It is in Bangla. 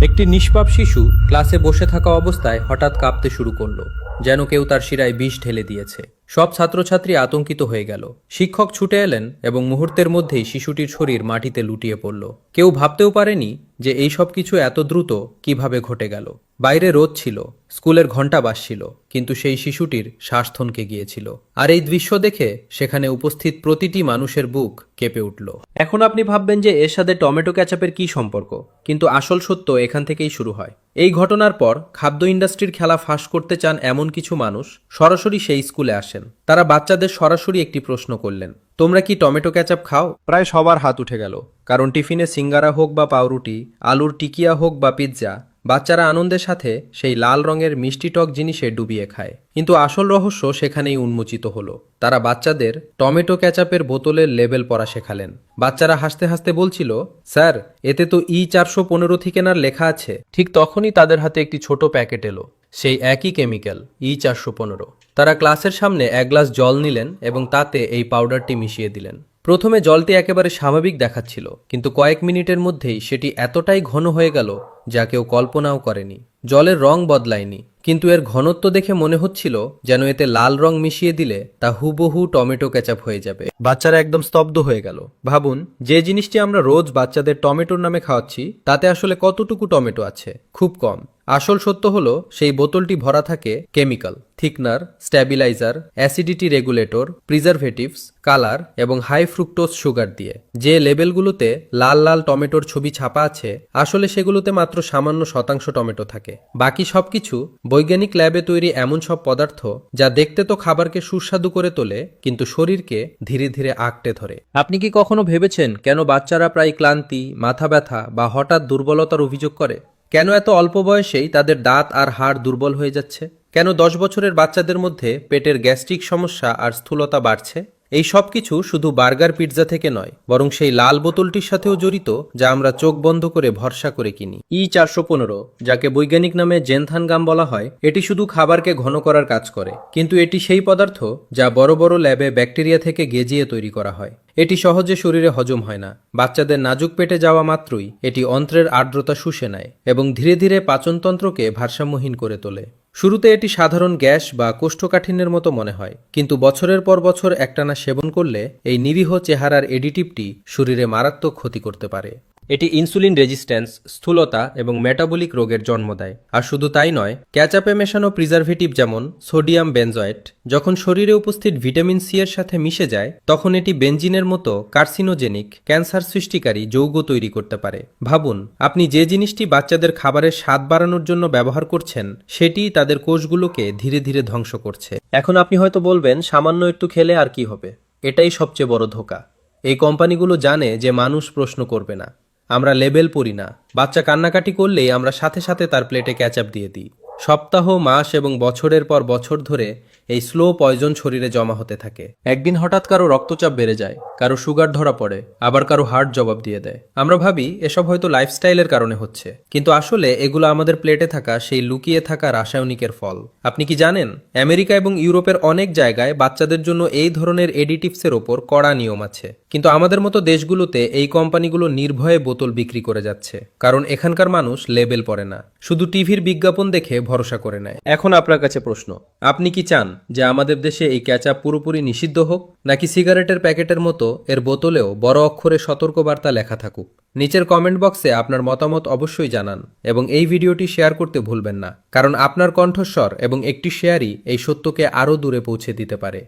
একটি নিষ্পাপ শিশু ক্লাসে বসে থাকা অবস্থায় হঠাৎ কাঁপতে শুরু করলো, যেন কেউ তার শিরায় বিষ ঢেলে দিয়েছে। সব ছাত্রছাত্রী আতঙ্কিত হয়ে গেল। শিক্ষক ছুটে এলেন এবং মুহূর্তের মধ্যেই শিশুটির শরীর মাটিতে লুটিয়ে পড়ল। কেউ ভাবতেও পারেনি যে এই সব কিছু এত দ্রুত কিভাবে ঘটে গেল। বাইরে রোদ ছিল, স্কুলের ঘণ্টা বাজছিল, কিন্তু সেই শিশুটির শ্বাস থমকে গিয়েছিল। আর এই দৃশ্য দেখে সেখানে উপস্থিত প্রতিটি মানুষের বুক কেঁপে উঠল। এখন আপনি ভাববেন যে এর সাথে টমেটো ক্যাচাপের কি সম্পর্ক, কিন্তু আসল সত্য এখান থেকেই শুরু হয়। এই ঘটনার পর খাদ্য ইন্ডাস্ট্রির খেলা ফাঁস করতে চান এমন কিছু মানুষ সরাসরি সেই স্কুলে আসেন। তারা বাচ্চাদের সরাসরি একটি প্রশ্ন করলেন, তোমরা কি টমেটো ক্যাচাপ খাও? প্রায় সবার হাত উঠে গেল, কারণ টিফিনে সিঙ্গারা হোক বা পাউরুটি, আলুর টিকিয়া হোক বা পিৎজা, বাচ্চারা আনন্দের সাথে সেই লাল রঙের মিষ্টি টক জিনিসে ডুবিয়ে খায়। কিন্তু আসল রহস্য সেখানেই উন্মোচিত হলো। তারা বাচ্চাদের টমেটো ক্যাচাপের বোতলের লেবেল পড়া শেখালেন। বাচ্চারা হাসতে হাসতে বলছিল, স্যার, এতে তো E415 ঠিকানার লেখা আছে। ঠিক তখনই তাদের হাতে একটি ছোট প্যাকেট এলো, সেই একই কেমিক্যাল E415। তারা ক্লাসের সামনে এক গ্লাস জল নিলেন এবং তাতে এই পাউডারটি মিশিয়ে দিলেন। প্রথমে জলটি একেবারে স্বাভাবিক দেখাচ্ছিল, কিন্তু কয়েক মিনিটের মধ্যেই সেটি এতটাই ঘন হয়ে গেল যা কেউ কল্পনাও করেনি। জলের রং বদলায়নি, কিন্তু এর ঘনত্ব দেখে মনে হচ্ছিল যেন এতে লাল রং মিশিয়ে দিলে তা হুবহু টমেটো কেচাপ হয়ে যাবে। বাচ্চারা একদম স্তব্ধ হয়ে গেল। ভাবুন, যে জিনিসটি আমরা রোজ বাচ্চাদের টমেটোর নামে খাওয়াচ্ছি তাতে আসলে কতটুকু টমেটো আছে? খুব কম। আসল সত্য হলো সেই বোতলটি ভরা থাকে chemical, thickener, stabiliser, acidity regulator, preservatives, colour এবং হাই ফ্রুক্টোজ সুগার দিয়ে। যে লেবেলগুলোতে লাল লাল টমেটোর ছবি ছাপা আছে, আসলে সেগুলোতে মাত্র সামান্য শতাংশ টমেটো থাকে। বাকি সবকিছু বৈজ্ঞানিক ল্যাবে তৈরি এমন সব পদার্থ যা দেখতে তো খাবারকে সুস্বাদু করে তোলে, কিন্তু শরীরকে ধীরে ধীরে আঁকড়ে ধরে। আপনি কি কখনো ভেবেছেন কেন বাচ্চারা প্রায় ক্লান্তি, মাথা ব্যথা বা হঠাৎ দুর্বলতার অভিযোগ করে? কেন এত অল্প বয়সেই তাদের দাঁত আর হাড় দুর্বল হয়ে যাচ্ছে? কেন 10 বছরের বাচ্চাদের মধ্যে পেটের গ্যাস্ট্রিক সমস্যা আর স্থূলতা বাড়ছে? এই সব কিছু শুধু বার্গার পিৎজা থেকে নয়, বরং সেই লাল বোতলটির সাথেও জড়িত যা আমরা চোখ বন্ধ করে ভরসা করে কিনি। E415, যাকে বৈজ্ঞানিক নামে জেনথানগাম বলা হয়, এটি শুধু খাবারকে ঘন করার কাজ করে, কিন্তু এটি সেই পদার্থ যা বড় বড় ল্যাবে ব্যাকটেরিয়া থেকে গেজিয়ে তৈরি করা হয়। এটি সহজে শরীরে হজম হয় না। বাচ্চাদের নাজুক পেটে যাওয়া মাত্রই এটি অন্ত্রের আর্দ্রতা শুষে নেয় এবং ধীরে ধীরে পাচনতন্ত্রকে ভারসাম্যহীন করে তোলে। শুরুতে এটি সাধারণ গ্যাস বা কোষ্ঠকাঠিন্যের মতো মনে হয়, কিন্তু বছরের পর বছর একটানা সেবন করলে এই নিরীহ চেহারার এডিটিভটি শরীরে মারাত্মক ক্ষতি করতে পারে। এটি ইনসুলিন রেজিস্ট্যান্স, স্থূলতা এবং মেটাবলিক রোগের জন্ম দেয়। আর শুধু তাই নয়, ক্যাচাপে মেশানো প্রিজারভেটিভ যেমন সোডিয়াম বেনজয়েট যখন শরীরে উপস্থিত ভিটামিন সি এর সাথে মিশে যায়, তখন এটি বেনজিনের মতো কার্সিনোজেনিক, ক্যান্সার সৃষ্টিকারী যৌগ তৈরি করতে পারে। ভাবুন, আপনি যে জিনিসটি বাচ্চাদের খাবারের স্বাদ বাড়ানোর জন্য ব্যবহার করছেন, সেটি তাদের কোষগুলোকে ধীরে ধীরে ধ্বংস করছে। এখন আপনি হয়তো বলবেন, সামান্য একটু খেলে আর কি হবে? এটাই সবচেয়ে বড় ধোঁকা। এই কোম্পানিগুলো জানে যে মানুষ প্রশ্ন করবে না। আমরা লেবেল পড়ি না। বাচ্চা কান্নাকাটি করলেই আমরা সাথে সাথে তার প্লেটে ক্যাচাপ দিয়ে দিই। সপ্তাহ, মাস এবং বছরের পর বছর ধরে এই স্লো পয়জন শরীরে জমা হতে থাকে। একদিন হঠাৎ কারো রক্তচাপ বেড়ে যায়, কারো সুগার ধরা পড়ে, আবার কারো হার্ট জবাব দিয়ে দেয়। আমরা ভাবি এসব হয়তো লাইফস্টাইলের কারণে হচ্ছে, কিন্তু আসলে এগুলো আমাদের প্লেটে থাকা সেই লুকিয়ে থাকা রাসায়নিকের ফল। আপনি কি জানেন, আমেরিকা এবং ইউরোপের অনেক জায়গায় বাচ্চাদের জন্য এই ধরনের এডিটিভসের ওপর কড়া নিয়ম আছে, কিন্তু আমাদের মতো দেশগুলোতে এই কোম্পানিগুলো নির্ভয়ে বোতল বিক্রি করে যাচ্ছে, কারণ এখানকার মানুষ লেবেল পড়ে না, শুধু টিভির বিজ্ঞাপন দেখে ভরসা করে নেয়। এখন আপনার কাছে প্রশ্ন, আপনি কি চান যে আমাদের দেশে এই ক্যাচাপ পুরোপুরি নিষিদ্ধ হোক, নাকি সিগারেটের প্যাকেটের মতো এর বোতলেও বড় অক্ষরে সতর্কবার্তা লেখা থাকুক? নিচের কমেন্ট বক্সে আপনার মতামত অবশ্যই জানান এবং এই ভিডিওটি শেয়ার করতে ভুলবেন না, কারণ আপনার কণ্ঠস্বর এবং একটি শেয়ারই এই সত্যকে আরও দূরে পৌঁছে দিতে পারে।